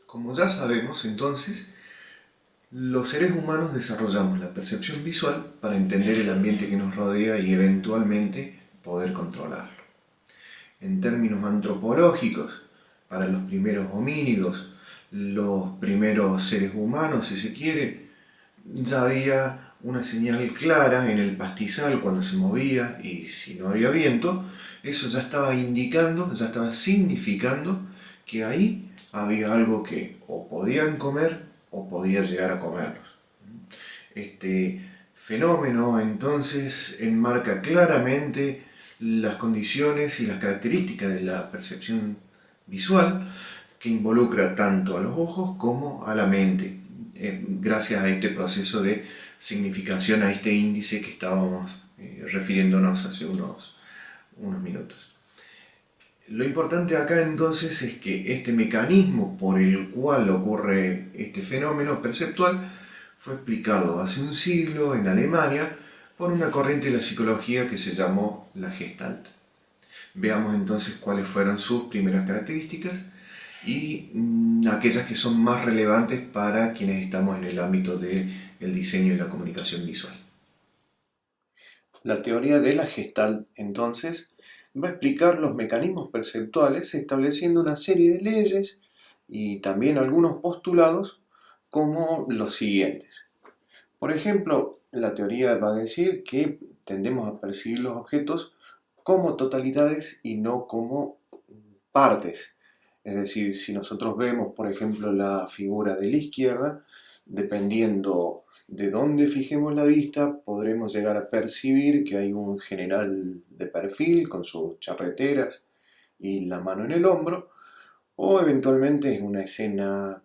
Como ya sabemos, entonces, los seres humanos desarrollamos la percepción visual para entender el ambiente que nos rodea y eventualmente poder controlarlo. En términos antropológicos, para los primeros homínidos, los primeros seres humanos, si se quiere, ya había una señal clara en el pastizal cuando se movía, y si no había viento, eso ya estaba indicando, ya estaba significando que ahí había algo que o podían comer o podía llegar a comerlos. Este fenómeno entonces enmarca claramente las condiciones y las características de la percepción visual, que involucra tanto a los ojos como a la mente, gracias a este proceso de significación, a este índice que estábamos refiriéndonos hace unos minutos. Lo importante acá entonces es que este mecanismo por el cual ocurre este fenómeno perceptual fue explicado hace un siglo en Alemania por una corriente de la psicología que se llamó la Gestalt. Veamos entonces cuáles fueron sus primeras características y aquellas que son más relevantes para quienes estamos en el ámbito del diseño y la comunicación visual. La teoría de la Gestalt, entonces, va a explicar los mecanismos perceptuales estableciendo una serie de leyes y también algunos postulados como los siguientes. Por ejemplo, la teoría va a decir que tendemos a percibir los objetos como totalidades y no como partes. Es decir, si nosotros vemos, por ejemplo, la figura de la izquierda, dependiendo de dónde fijemos la vista, podremos llegar a percibir que hay un general de perfil con sus charreteras y la mano en el hombro, o eventualmente es una escena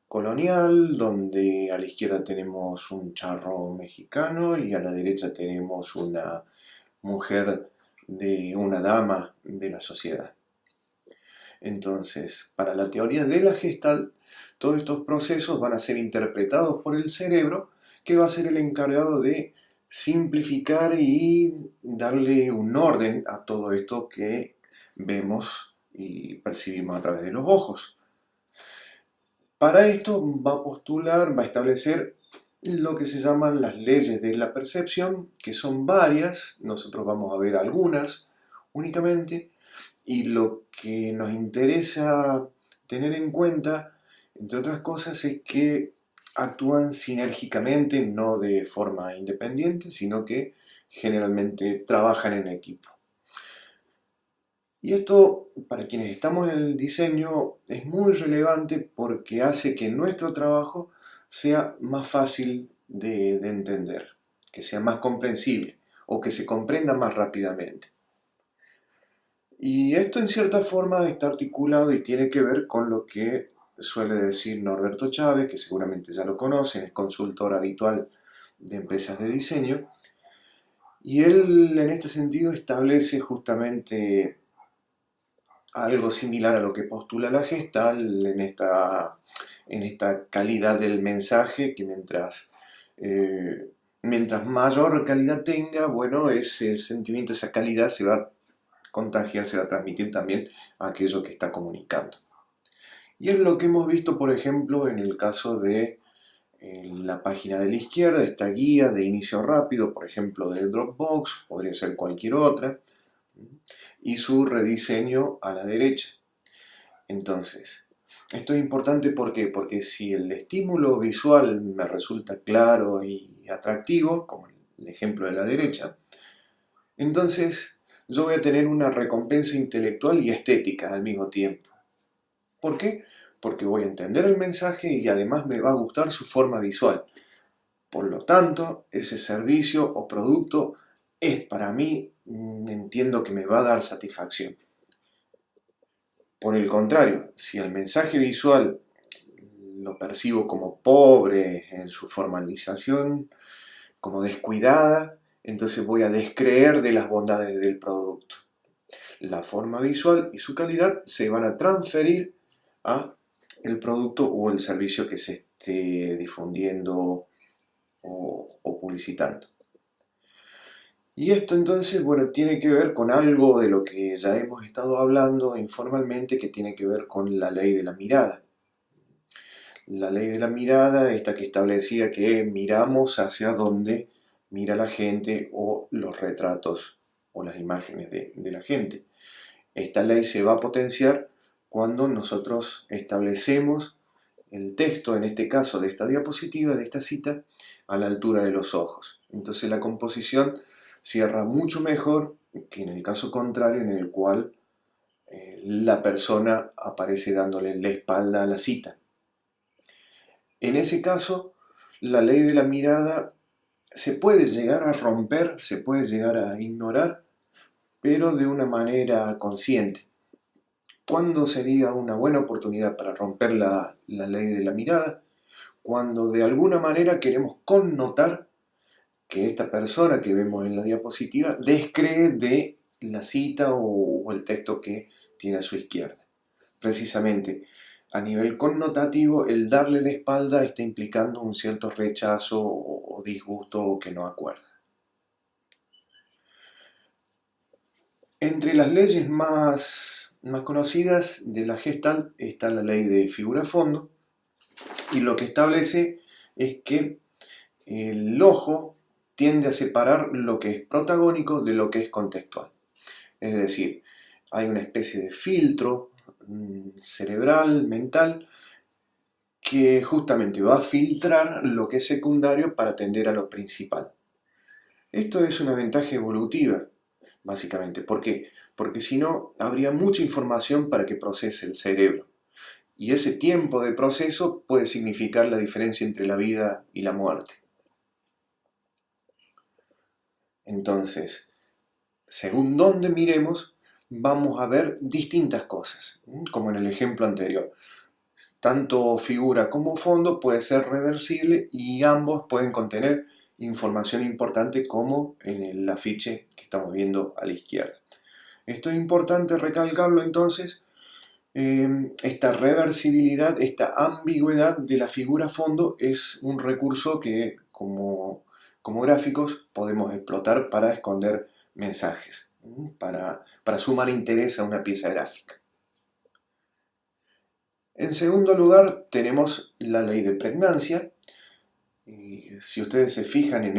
colonial donde a la izquierda tenemos un charro mexicano y a la derecha tenemos una mujer de una dama de la sociedad. Entonces, para la teoría de la Gestalt, todos estos procesos van a ser interpretados por el cerebro, que va a ser el encargado de simplificar y darle un orden a todo esto que vemos y percibimos a través de los ojos. Para esto va a postular, va a establecer lo que se llaman las leyes de la percepción, que son varias, nosotros vamos a ver algunas únicamente, y lo que nos interesa tener en cuenta, entre otras cosas, es que actúan sinérgicamente, no de forma independiente, sino que generalmente trabajan en equipo. Y esto, para quienes estamos en el diseño, es muy relevante porque hace que nuestro trabajo sea más fácil de entender, que sea más comprensible o que se comprenda más rápidamente. Y esto en cierta forma está articulado y tiene que ver con lo que suele decir Norberto Chávez, que seguramente ya lo conocen, es consultor habitual de empresas de diseño, y él en este sentido establece justamente algo similar a lo que postula la Gestalt en esta calidad del mensaje, que mientras mayor calidad tenga, bueno, ese sentimiento, esa calidad se va a contagiar, se va a transmitir también a aquello que está comunicando. Y es lo que hemos visto, por ejemplo, en el caso de la página de la izquierda, esta guía de inicio rápido, por ejemplo, de Dropbox, podría ser cualquier otra, y su rediseño a la derecha. Entonces, esto es importante ¿por qué? Porque si el estímulo visual me resulta claro y atractivo, como el ejemplo de la derecha, entonces yo voy a tener una recompensa intelectual y estética al mismo tiempo. ¿Por qué? Porque voy a entender el mensaje y además me va a gustar su forma visual. Por lo tanto, ese servicio o producto es para mí, entiendo que me va a dar satisfacción. Por el contrario, si el mensaje visual lo percibo como pobre en su formalización, como descuidada, entonces voy a descreer de las bondades del producto. La forma visual y su calidad se van a transferir a el producto o el servicio que se esté difundiendo o publicitando. Y esto entonces, bueno, tiene que ver con algo de lo que ya hemos estado hablando informalmente, que tiene que ver con la ley de la mirada. La ley de la mirada, esta que establecía que miramos hacia donde mira la gente o los retratos o las imágenes de la gente. Esta ley se va a potenciar cuando nosotros establecemos el texto, en este caso de esta diapositiva, de esta cita, a la altura de los ojos. Entonces la composición cierra mucho mejor que en el caso contrario, en el cual la persona aparece dándole la espalda a la cita. En ese caso, la ley de la mirada se puede llegar a romper, se puede llegar a ignorar, pero de una manera consciente. ¿Cuándo sería una buena oportunidad para romper la ley de la mirada? Cuando de alguna manera queremos connotar que esta persona que vemos en la diapositiva descree de la cita o el texto que tiene a su izquierda. Precisamente, a nivel connotativo, el darle la espalda está implicando un cierto rechazo o disgusto o que no acuerda. Entre las leyes más conocidas de la Gestalt está la ley de figura-fondo, y lo que establece es que el ojo tiende a separar lo que es protagónico de lo que es contextual. Es decir, hay una especie de filtro cerebral, mental, que justamente va a filtrar lo que es secundario para atender a lo principal. Esto es una ventaja evolutiva, básicamente. ¿Por qué? Porque si no, habría mucha información para que procese el cerebro. Y ese tiempo de proceso puede significar la diferencia entre la vida y la muerte. Entonces, según dónde miremos, vamos a ver distintas cosas, como en el ejemplo anterior. Tanto figura como fondo puede ser reversible y ambos pueden contener información importante como en el afiche que estamos viendo a la izquierda. Esto es importante recalcarlo entonces, esta reversibilidad, esta ambigüedad de la figura fondo es un recurso que como gráficos podemos explotar para esconder mensajes, para sumar interés a una pieza gráfica. En segundo lugar tenemos la ley de pregnancia. Si ustedes se fijan en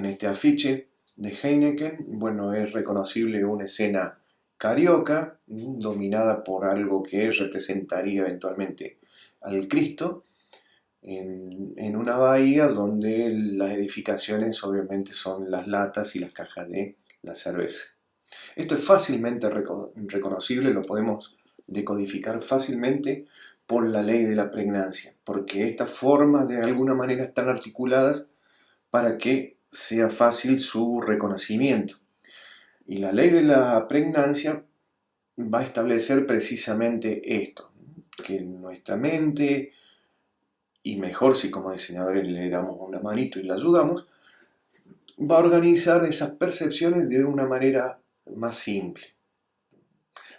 este afiche de Heineken, bueno, es reconocible una escena carioca, dominada por algo que representaría eventualmente al Cristo, en una bahía donde las edificaciones obviamente son las latas y las cajas de la cerveza. Esto es fácilmente reconocible, lo podemos decodificar fácilmente por la ley de la pregnancia, porque estas formas de alguna manera están articuladas para que sea fácil su reconocimiento. Y la ley de la pregnancia va a establecer precisamente esto, que nuestra mente, y mejor si como diseñadores le damos una manito y la ayudamos, va a organizar esas percepciones de una manera más simple.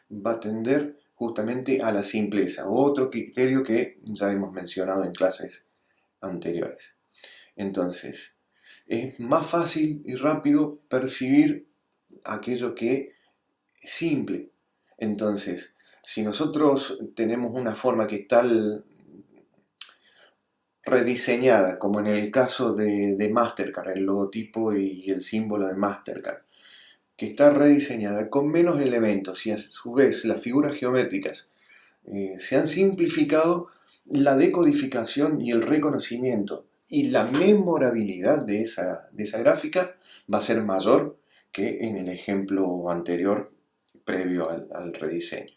Va a tender justamente a la simpleza, otro criterio que ya hemos mencionado en clases anteriores. Entonces, es más fácil y rápido percibir aquello que es simple. Entonces, si nosotros tenemos una forma que está rediseñada, como en el caso de Mastercard, el logotipo y el símbolo de Mastercard, que está rediseñada con menos elementos y a su vez las figuras geométricas se han simplificado, la decodificación y el reconocimiento y la memorabilidad de esa gráfica va a ser mayor que en el ejemplo anterior previo al rediseño.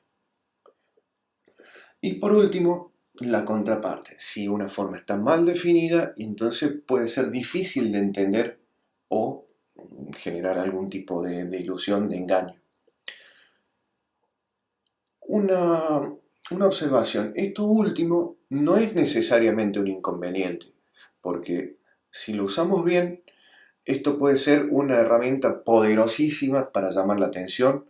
Y por último, la contraparte. Si una forma está mal definida, entonces puede ser difícil de entender o generar algún tipo de ilusión, de engaño. Una observación, esto último no es necesariamente un inconveniente, porque si lo usamos bien, esto puede ser una herramienta poderosísima para llamar la atención,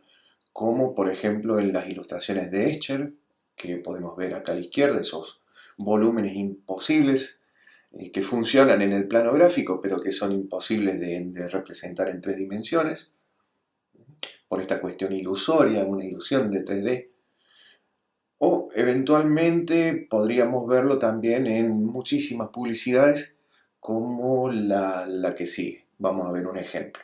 como por ejemplo en las ilustraciones de Escher, que podemos ver acá a la izquierda, esos volúmenes imposibles que funcionan en el plano gráfico, pero que son imposibles de representar en 3 dimensiones, por esta cuestión ilusoria, una ilusión de 3D. O eventualmente podríamos verlo también en muchísimas publicidades como la que sigue. Vamos a ver un ejemplo.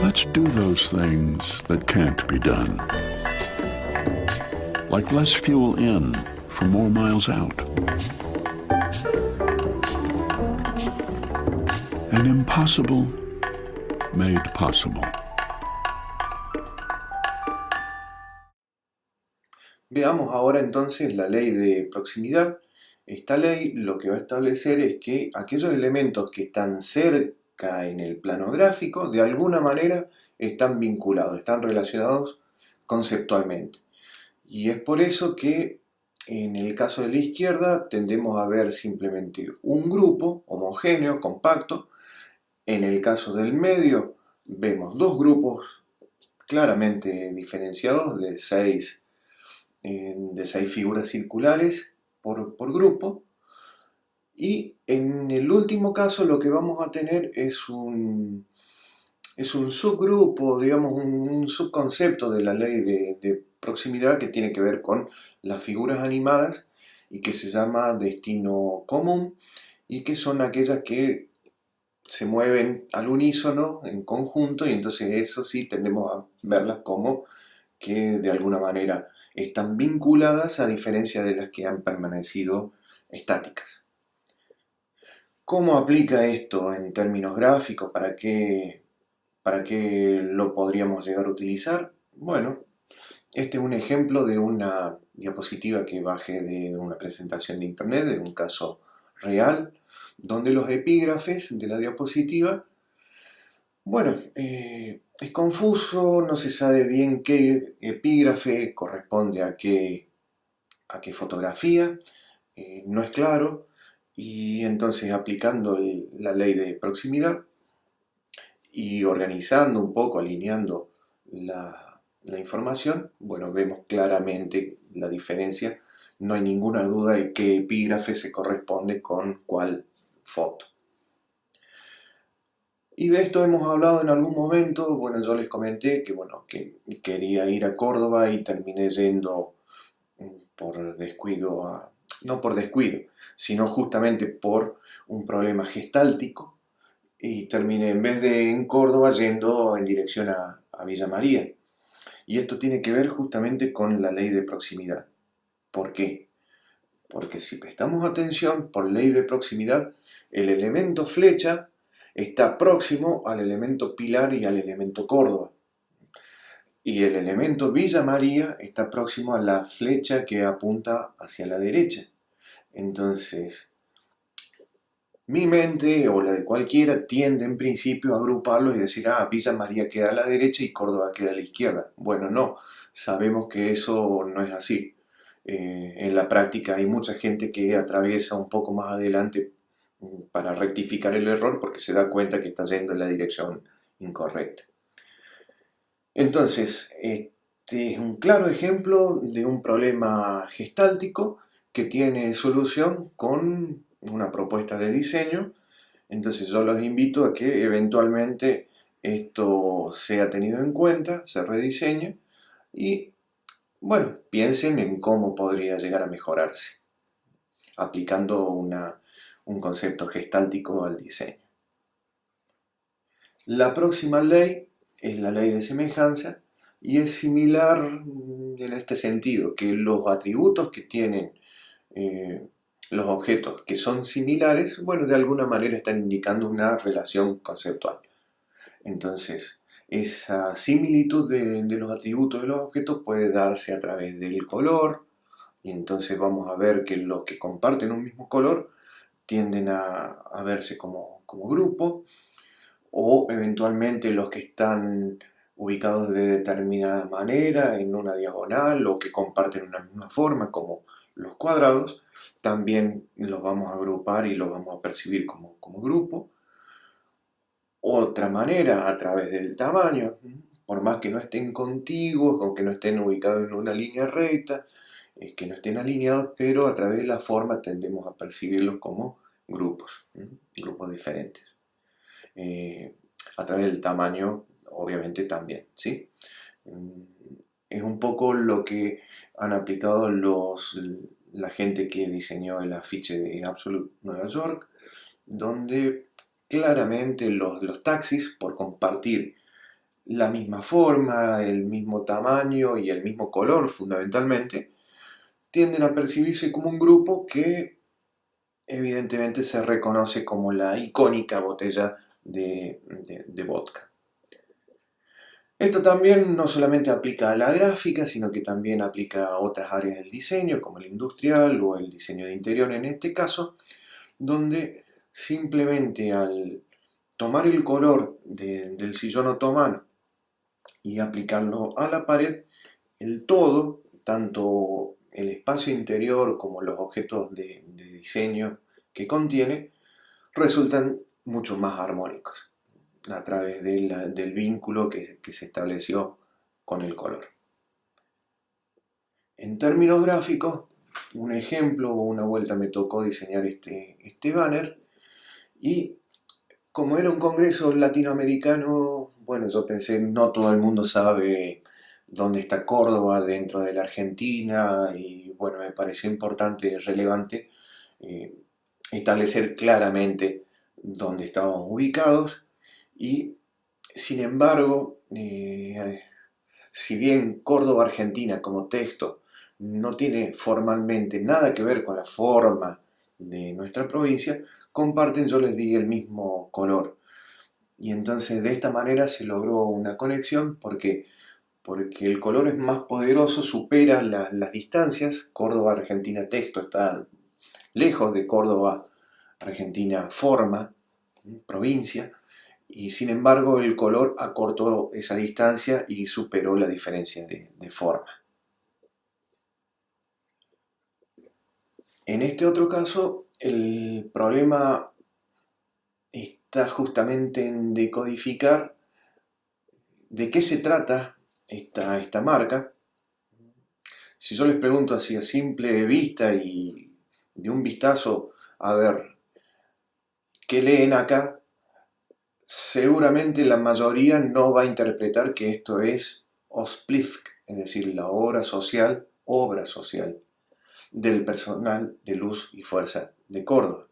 Let's do those things that can't be done. Like less fuel in for more miles out. An impossible made possible. Veamos ahora entonces la ley de proximidad. Esta ley lo que va a establecer es que aquellos elementos que están cerca en el plano gráfico, de alguna manera están vinculados, están relacionados conceptualmente. Y es por eso que en el caso de la izquierda tendemos a ver simplemente un grupo homogéneo, compacto. En el caso del medio vemos dos grupos claramente diferenciados de seis figuras circulares por grupo. Y en el último caso lo que vamos a tener es un subgrupo, digamos, un subconcepto de la ley de proximidad que tiene que ver con las figuras animadas y que se llama destino común, y que son aquellas que se mueven al unísono, en conjunto, y entonces eso sí tendemos a verlas como que de alguna manera están vinculadas, a diferencia de las que han permanecido estáticas. ¿Cómo aplica esto en términos gráficos? ¿Para qué lo podríamos llegar a utilizar? Bueno, este es un ejemplo de una diapositiva que bajé de una presentación de internet, de un caso real, donde los epígrafes de la diapositiva, bueno, es confuso, no se sabe bien qué epígrafe corresponde a qué fotografía, no es claro, y entonces aplicando la ley de proximidad y organizando un poco, alineando la información, bueno, vemos claramente la diferencia. No hay ninguna duda de qué epígrafe se corresponde con cuál foto. Y de esto hemos hablado en algún momento. Bueno, yo les comenté que, bueno, que quería ir a Córdoba y terminé yendo por descuido, no por descuido, sino justamente por un problema gestáltico, y terminé en vez de en Córdoba yendo en dirección a Villa María. Y esto tiene que ver justamente con la ley de proximidad. ¿Por qué? Porque si prestamos atención, por ley de proximidad, el elemento flecha está próximo al elemento pilar y al elemento Córdoba. Y el elemento Villa María está próximo a la flecha que apunta hacia la derecha. Entonces, mi mente, o la de cualquiera, tiende en principio a agruparlos y decir, Villa María queda a la derecha y Córdoba queda a la izquierda. Bueno, no, sabemos que eso no es así. En la práctica hay mucha gente que atraviesa un poco más adelante para rectificar el error porque se da cuenta que está yendo en la dirección incorrecta. Entonces, este es un claro ejemplo de un problema gestáltico que tiene solución con una propuesta de diseño Entonces yo los invito a que eventualmente esto sea tenido en cuenta, se rediseñe y, bueno, piensen en cómo podría llegar a mejorarse, aplicando un concepto gestáltico al diseño. La próxima ley es la ley de semejanza y es similar en este sentido, que los atributos que tienen los objetos que son similares, bueno, de alguna manera están indicando una relación conceptual. Entonces, esa similitud de los atributos de los objetos puede darse a través del color, y entonces vamos a ver que los que comparten un mismo color tienden a verse como grupo, o eventualmente los que están ubicados de determinada manera en una diagonal o que comparten una misma forma como los cuadrados, también los vamos a agrupar y los vamos a percibir como grupo. Otra manera, a través del tamaño, por más que no estén contiguos, aunque no estén ubicados en una línea recta, que no estén alineados, pero a través de la forma tendemos a percibirlos como grupos, grupos diferentes. A través del tamaño, obviamente también, ¿sí? Es un poco lo que han aplicado la gente que diseñó el afiche de Absolute Nueva York, donde claramente los taxis, por compartir la misma forma, el mismo tamaño y el mismo color fundamentalmente, tienden a percibirse como un grupo que evidentemente se reconoce como la icónica botella de vodka. Esto también no solamente aplica a la gráfica, sino que también aplica a otras áreas del diseño, como el industrial o el diseño de interior en este caso, donde simplemente al tomar el color del sillón otomano y aplicarlo a la pared, el todo, tanto el espacio interior como los objetos de diseño que contiene, resultan mucho más armónicos a través del vínculo que se estableció con el color. En términos gráficos, un ejemplo, una vuelta me tocó diseñar este banner y como era un congreso latinoamericano, bueno, yo pensé, no todo el mundo sabe dónde está Córdoba dentro de la Argentina y bueno, me pareció importante y relevante establecer claramente dónde estábamos ubicados y sin embargo, si bien Córdoba, Argentina como texto no tiene formalmente nada que ver con la forma de nuestra provincia, comparten, yo les di el mismo color. Y entonces de esta manera se logró una conexión porque el color es más poderoso, supera las distancias. Córdoba, Argentina texto está lejos de Córdoba, Argentina forma, provincia, y sin embargo el color acortó esa distancia y superó la diferencia de forma. En este otro caso, el problema está justamente en decodificar de qué se trata esta marca. Si yo les pregunto así a simple vista y de un vistazo a ver qué leen acá, seguramente la mayoría no va a interpretar que esto es Ausplift, es decir, la obra social del personal de Luz y Fuerza de Córdoba.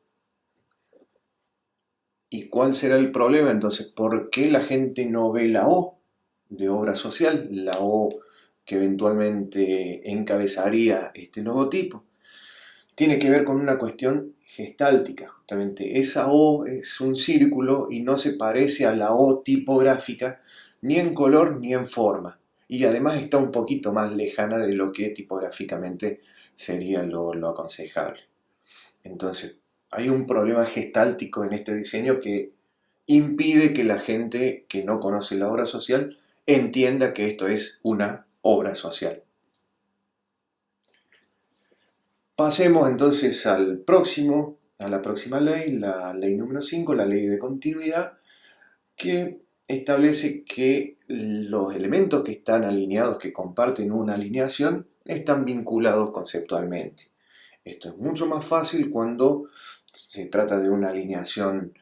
¿Y cuál será el problema entonces? ¿Por qué la gente no ve la O de obra social, la O que eventualmente encabezaría este logotipo? Tiene que ver con una cuestión gestáltica, justamente. Esa O es un círculo y no se parece a la O tipográfica ni en color ni en forma. Y además está un poquito más lejana de lo que tipográficamente sería lo aconsejable. Entonces, hay un problema gestáltico en este diseño que impide que la gente que no conoce la obra social entienda que esto es una obra social. Pasemos entonces a la próxima ley, la ley número 5, la ley de continuidad, que establece que los elementos que están alineados, que comparten una alineación, están vinculados conceptualmente. Esto es mucho más fácil cuando se trata de una alineación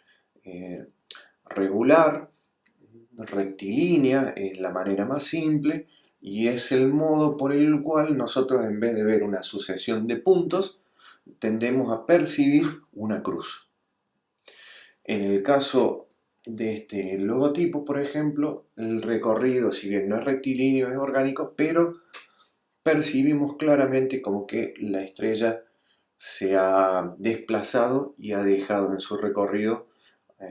regular, rectilínea, es la manera más simple y es el modo por el cual nosotros, en vez de ver una sucesión de puntos, tendemos a percibir una cruz. En el caso de este logotipo, por ejemplo, el recorrido, si bien no es rectilíneo, es orgánico, pero percibimos claramente como que la estrella se ha desplazado y ha dejado en su recorrido,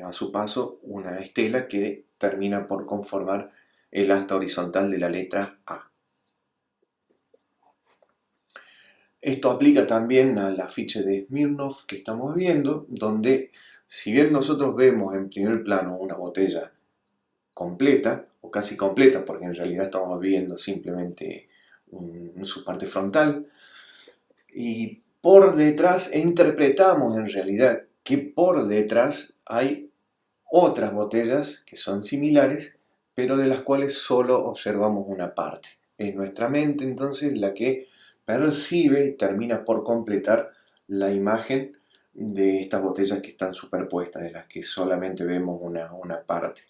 a su paso, una estela que termina por conformar el asta horizontal de la letra A. Esto aplica también al afiche de Smirnoff que estamos viendo, donde si bien nosotros vemos en primer plano una botella completa, o casi completa, porque en realidad estamos viendo simplemente su parte frontal, y por detrás interpretamos en realidad que por detrás hay otras botellas que son similares, pero de las cuales solo observamos una parte. Es nuestra mente entonces la que percibe y termina por completar la imagen de estas botellas que están superpuestas, de las que solamente vemos una parte.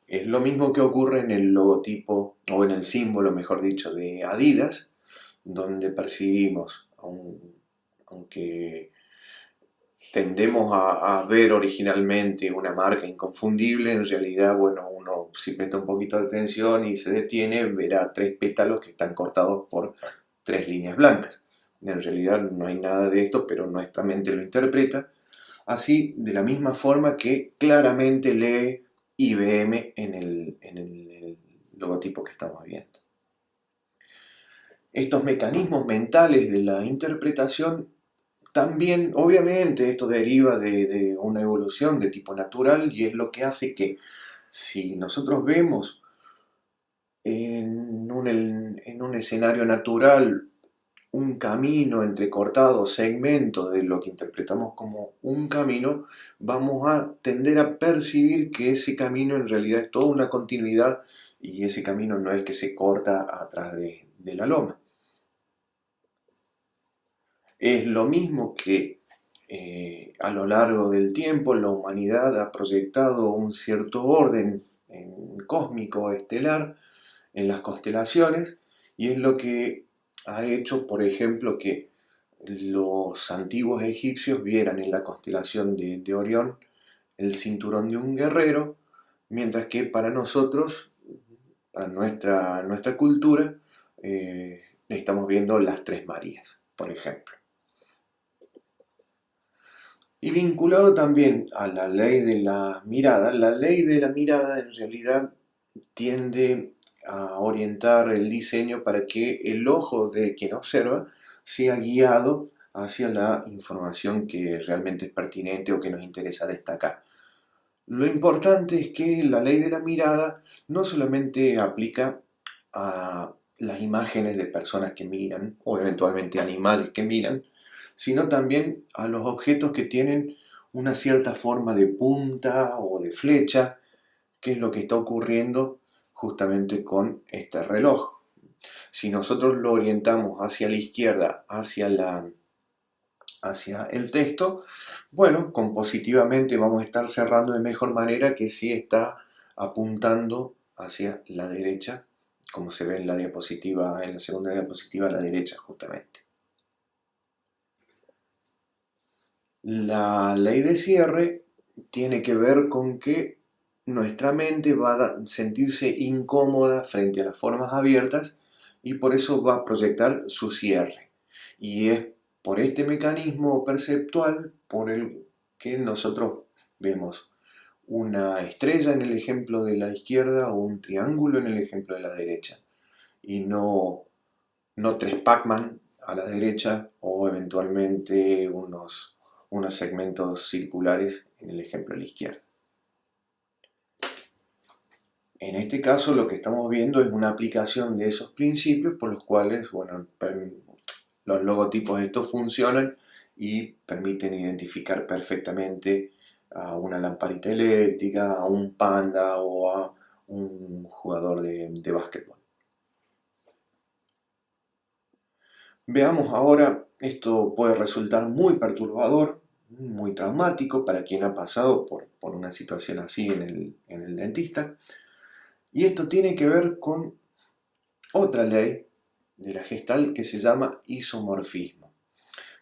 Es lo mismo que ocurre en el logotipo, o en el símbolo, mejor dicho, de Adidas, donde percibimos, aunque tendemos a ver originalmente una marca inconfundible, en realidad, bueno, uno si presta un poquito de atención y se detiene, verá 3 pétalos que están cortados por 3 líneas blancas. En realidad no hay nada de esto, pero nuestra mente lo interpreta así, de la misma forma que claramente lee IBM en el logotipo que estamos viendo. Estos mecanismos mentales de la interpretación también, obviamente, esto deriva de una evolución de tipo natural y es lo que hace que si nosotros vemos en un escenario natural un camino entrecortado, segmento de lo que interpretamos como un camino, vamos a tender a percibir que ese camino en realidad es toda una continuidad y ese camino no es que se corta atrás de la loma. Es lo mismo que a lo largo del tiempo la humanidad ha proyectado un cierto orden cósmico estelar en las constelaciones y es lo que ha hecho, por ejemplo, que los antiguos egipcios vieran en la constelación de Orión el cinturón de un guerrero, mientras que para nosotros, para nuestra cultura, estamos viendo las 3 Marías, por ejemplo. Y vinculado también a la ley de la mirada en realidad tiende a orientar el diseño para que el ojo de quien observa sea guiado hacia la información que realmente es pertinente o que nos interesa destacar. Lo importante es que la ley de la mirada no solamente aplica a las imágenes de personas que miran o eventualmente animales que miran, sino también a los objetos que tienen una cierta forma de punta o de flecha, que es lo que está ocurriendo justamente con este reloj. Si nosotros lo orientamos hacia la izquierda, hacia el texto, bueno, compositivamente vamos a estar cerrando de mejor manera que si está apuntando hacia la derecha, como se ve en la diapositiva, en la segunda diapositiva a la derecha justamente. La ley de cierre tiene que ver con que nuestra mente va a sentirse incómoda frente a las formas abiertas y por eso va a proyectar su cierre. Y es por este mecanismo perceptual por el que nosotros vemos una estrella en el ejemplo de la izquierda o un triángulo en el ejemplo de la derecha. Y no 3 Pac-Man a la derecha o eventualmente unos segmentos circulares en el ejemplo de la izquierda. En este caso lo que estamos viendo es una aplicación de esos principios por los cuales, bueno, los logotipos estos funcionan y permiten identificar perfectamente a una lamparita eléctrica, a un panda o a un jugador de básquetbol. Veamos ahora, esto puede resultar muy perturbador, muy traumático para quien ha pasado por una situación así en el dentista. Y esto tiene que ver con otra ley de la Gestalt que se llama isomorfismo,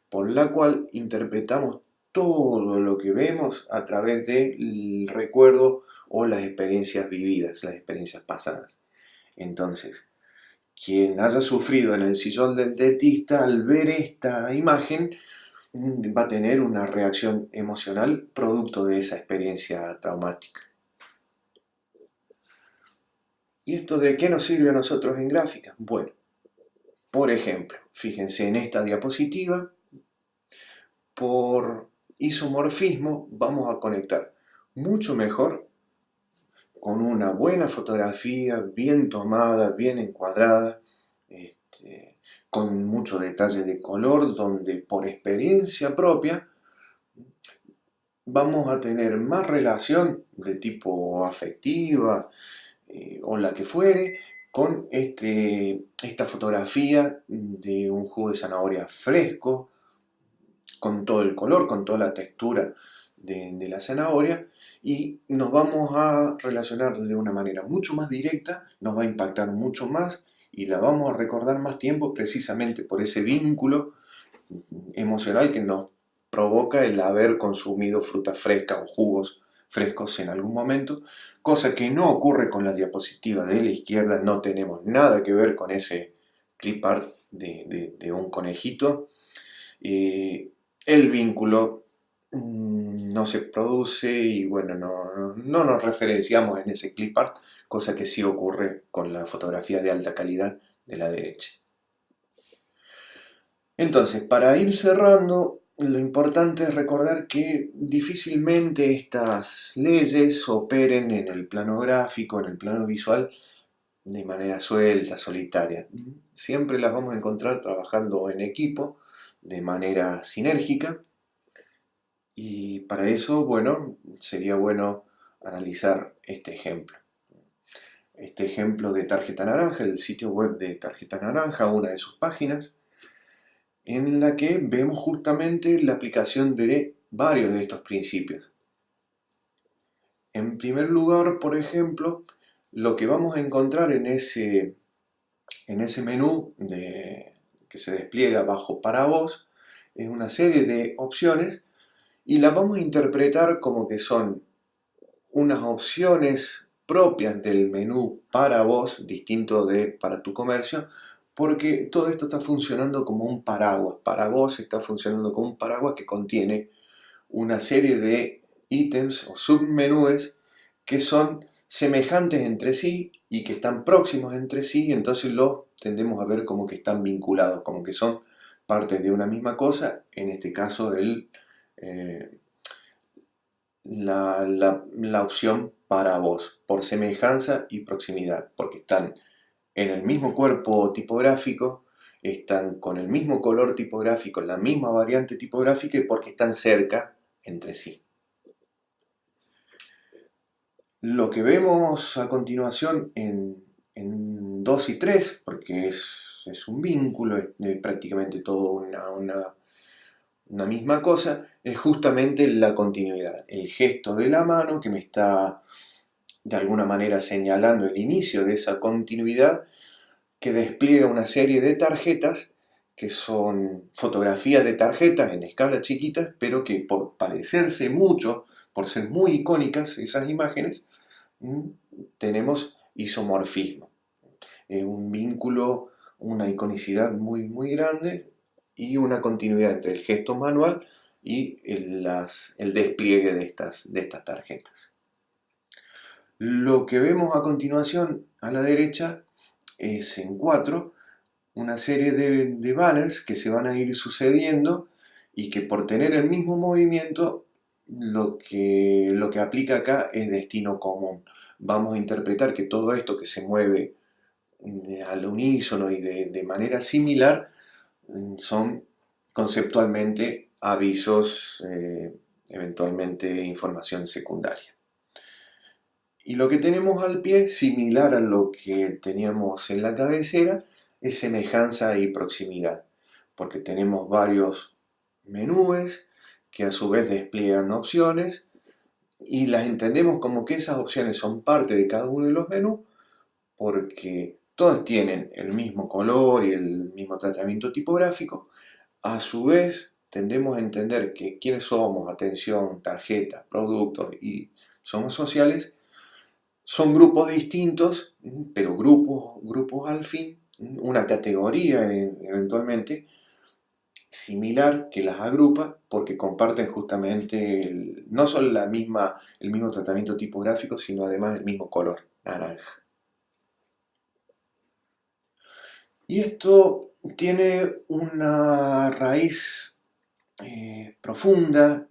por la cual interpretamos todo lo que vemos a través del recuerdo o las experiencias vividas, las experiencias pasadas. Entonces, quien haya sufrido en el sillón del dentista al ver esta imagen va a tener una reacción emocional producto de esa experiencia traumática. ¿Y esto de qué nos sirve a nosotros en gráfica? Bueno, por ejemplo, fíjense en esta diapositiva, por isomorfismo vamos a conectar mucho mejor con una buena fotografía, bien tomada, bien encuadrada, con mucho detalle de color, donde por experiencia propia vamos a tener más relación de tipo afectiva o la que fuere con esta fotografía de un jugo de zanahoria fresco, con todo el color, con toda la textura de la zanahoria, y nos vamos a relacionar de una manera mucho más directa, nos va a impactar mucho más y la vamos a recordar más tiempo precisamente por ese vínculo emocional que nos provoca el haber consumido fruta fresca o jugos frescos en algún momento, cosa que no ocurre con la diapositiva de la izquierda. No tenemos nada que ver con ese clip art de un conejito. El vínculo no se produce y bueno, no nos referenciamos en ese clip art, cosa que sí ocurre con la fotografía de alta calidad de la derecha. Entonces, para ir cerrando, lo importante es recordar que difícilmente estas leyes operen en el plano gráfico, en el plano visual, de manera suelta, solitaria. Siempre las vamos a encontrar trabajando en equipo, de manera sinérgica, y para eso, bueno, sería bueno analizar este ejemplo. Este ejemplo de Tarjeta Naranja, el sitio web de Tarjeta Naranja, una de sus páginas, en la que vemos justamente la aplicación de varios de estos principios. En primer lugar, por ejemplo, lo que vamos a encontrar en ese menú que se despliega abajo para vos es una serie de opciones y las vamos a interpretar como que son unas opciones propias del menú para vos, distinto de para tu comercio, porque todo esto está funcionando como un paraguas. Para vos está funcionando como un paraguas que contiene una serie de ítems o submenúes que son semejantes entre sí y que están próximos entre sí, y entonces los tendemos a ver como que están vinculados, como que son partes de una misma cosa, en este caso la opción para vos, por semejanza y proximidad, porque están en el mismo cuerpo tipográfico, están con el mismo color tipográfico, la misma variante tipográfica y porque están cerca entre sí. Lo que vemos a continuación en 2 y 3, porque es un vínculo, es prácticamente todo una misma cosa, es justamente la continuidad, el gesto de la mano que me está de alguna manera señalando el inicio de esa continuidad, que despliega una serie de tarjetas que son fotografías de tarjetas en escala chiquitas, pero que por parecerse mucho, por ser muy icónicas esas imágenes, tenemos isomorfismo. Un vínculo, una iconicidad muy, muy grande y una continuidad entre el gesto manual y el despliegue de estas tarjetas. Lo que vemos a continuación a la derecha es en 4 una serie de banners que se van a ir sucediendo y que por tener el mismo movimiento lo que aplica acá es destino común. Vamos a interpretar que todo esto que se mueve al unísono y de manera similar son conceptualmente avisos, eventualmente información secundaria. Y lo que tenemos al pie, similar a lo que teníamos en la cabecera, es semejanza y proximidad, porque tenemos varios menús que a su vez despliegan opciones y las entendemos como que esas opciones son parte de cada uno de los menús porque todas tienen el mismo color y el mismo tratamiento tipográfico. A su vez, tendemos a entender que quienes somos, atención, tarjeta, productos y somos sociales, son grupos distintos, pero grupos al fin, una categoría eventualmente similar que las agrupa porque comparten justamente no solo el mismo tratamiento tipográfico, sino además el mismo color, naranja. Y esto tiene una raíz profunda,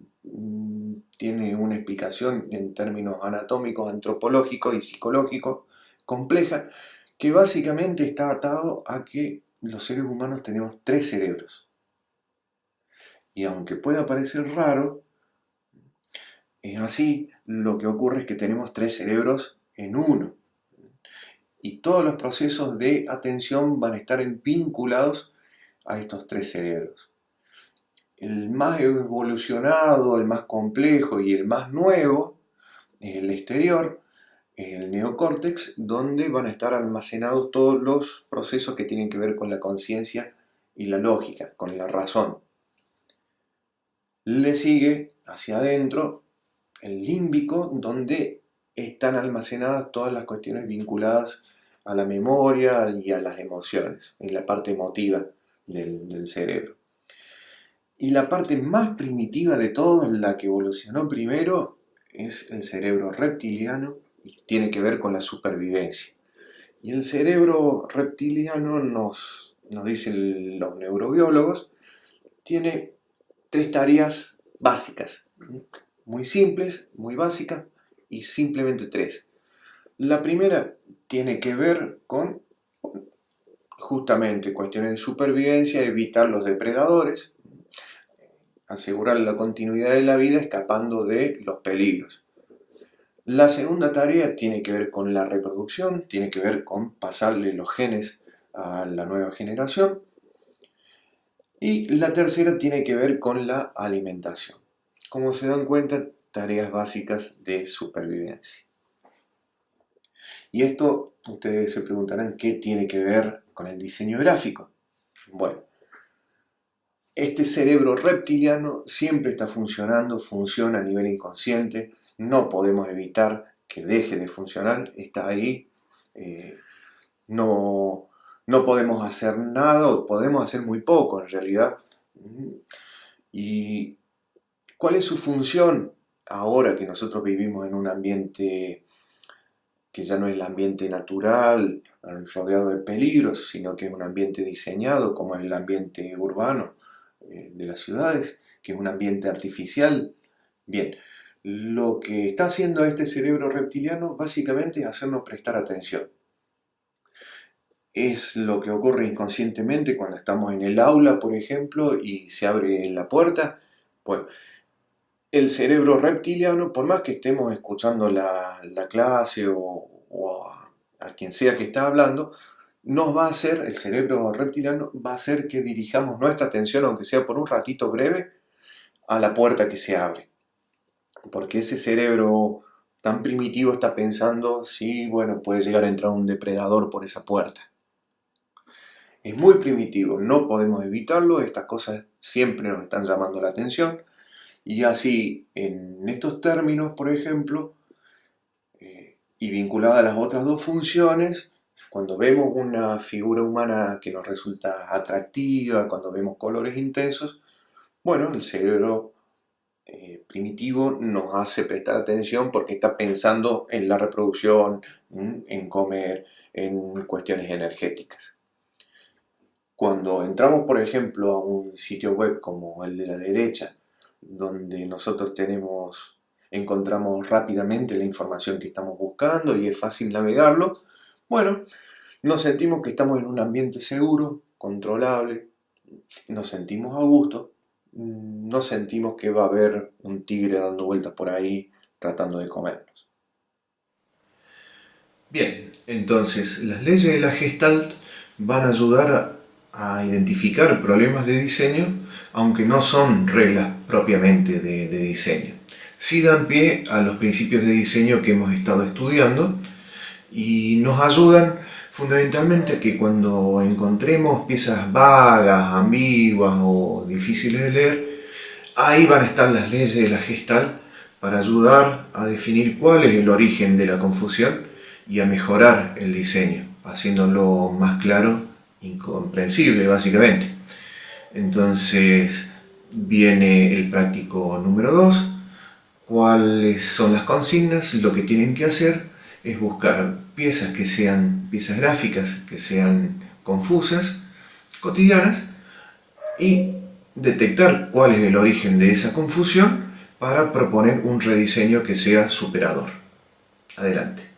tiene una explicación en términos anatómicos, antropológicos y psicológicos compleja, que básicamente está atado a que los seres humanos tenemos 3 cerebros. Y aunque pueda parecer raro, es así, lo que ocurre es que tenemos 3 cerebros en uno. Y todos los procesos de atención van a estar vinculados a estos 3 cerebros. El más evolucionado, el más complejo y el más nuevo es el exterior, el neocórtex, donde van a estar almacenados todos los procesos que tienen que ver con la conciencia y la lógica, con la razón. Le sigue hacia adentro el límbico, donde están almacenadas todas las cuestiones vinculadas a la memoria y a las emociones, en la parte emotiva del cerebro. Y la parte más primitiva de todo, la que evolucionó primero, es el cerebro reptiliano y tiene que ver con la supervivencia. Y el cerebro reptiliano, nos dicen los neurobiólogos, tiene 3 tareas básicas, muy simples, muy básicas y simplemente 3. La primera tiene que ver con justamente cuestiones de supervivencia, evitar los depredadores, asegurar la continuidad de la vida escapando de los peligros. La segunda tarea tiene que ver con la reproducción, tiene que ver con pasarle los genes a la nueva generación. Y la tercera tiene que ver con la alimentación. Como se dan cuenta, tareas básicas de supervivencia. Y esto, ustedes se preguntarán, ¿qué tiene que ver con el diseño gráfico? Bueno, este cerebro reptiliano siempre está funcionando, funciona a nivel inconsciente, no podemos evitar que deje de funcionar, está ahí, no podemos hacer nada o podemos hacer muy poco en realidad. ¿Y cuál es su función ahora que nosotros vivimos en un ambiente que ya no es el ambiente natural, rodeado de peligros, sino que es un ambiente diseñado como es el ambiente urbano de las ciudades, que es un ambiente artificial? Bien, lo que está haciendo este cerebro reptiliano básicamente es hacernos prestar atención. Es lo que ocurre inconscientemente cuando estamos en el aula, por ejemplo, y se abre la puerta. Bueno, el cerebro reptiliano, por más que estemos escuchando la clase o a quien sea que está hablando, nos va a hacer, el cerebro reptiliano va a hacer que dirijamos nuestra atención, aunque sea por un ratito breve, a la puerta que se abre. Porque ese cerebro tan primitivo está pensando si, bueno, puede llegar a entrar un depredador por esa puerta. Es muy primitivo, no podemos evitarlo, estas cosas siempre nos están llamando la atención. Y así, en estos términos, por ejemplo, y vinculada a las otras 2 funciones, cuando vemos una figura humana que nos resulta atractiva, cuando vemos colores intensos, bueno, el cerebro primitivo nos hace prestar atención porque está pensando en la reproducción, en comer, en cuestiones energéticas. Cuando entramos, por ejemplo, a un sitio web como el de la derecha, donde nosotros encontramos rápidamente la información que estamos buscando y es fácil navegarlo, bueno, nos sentimos que estamos en un ambiente seguro, controlable, nos sentimos a gusto, no sentimos que va a haber un tigre dando vueltas por ahí tratando de comernos. Bien, entonces las leyes de la Gestalt van a ayudar a identificar problemas de diseño, aunque no son reglas propiamente de diseño. Sí dan pie a los principios de diseño que hemos estado estudiando y nos ayudan fundamentalmente a que cuando encontremos piezas vagas, ambiguas o difíciles de leer, ahí van a estar las leyes de la Gestalt para ayudar a definir cuál es el origen de la confusión y a mejorar el diseño, haciéndolo más claro y comprensible básicamente. Entonces viene el práctico número 2. ¿Cuáles son las consignas? Lo que tienen que hacer es buscar piezas que sean piezas gráficas, que sean confusas, cotidianas, y detectar cuál es el origen de esa confusión para proponer un rediseño que sea superador. Adelante.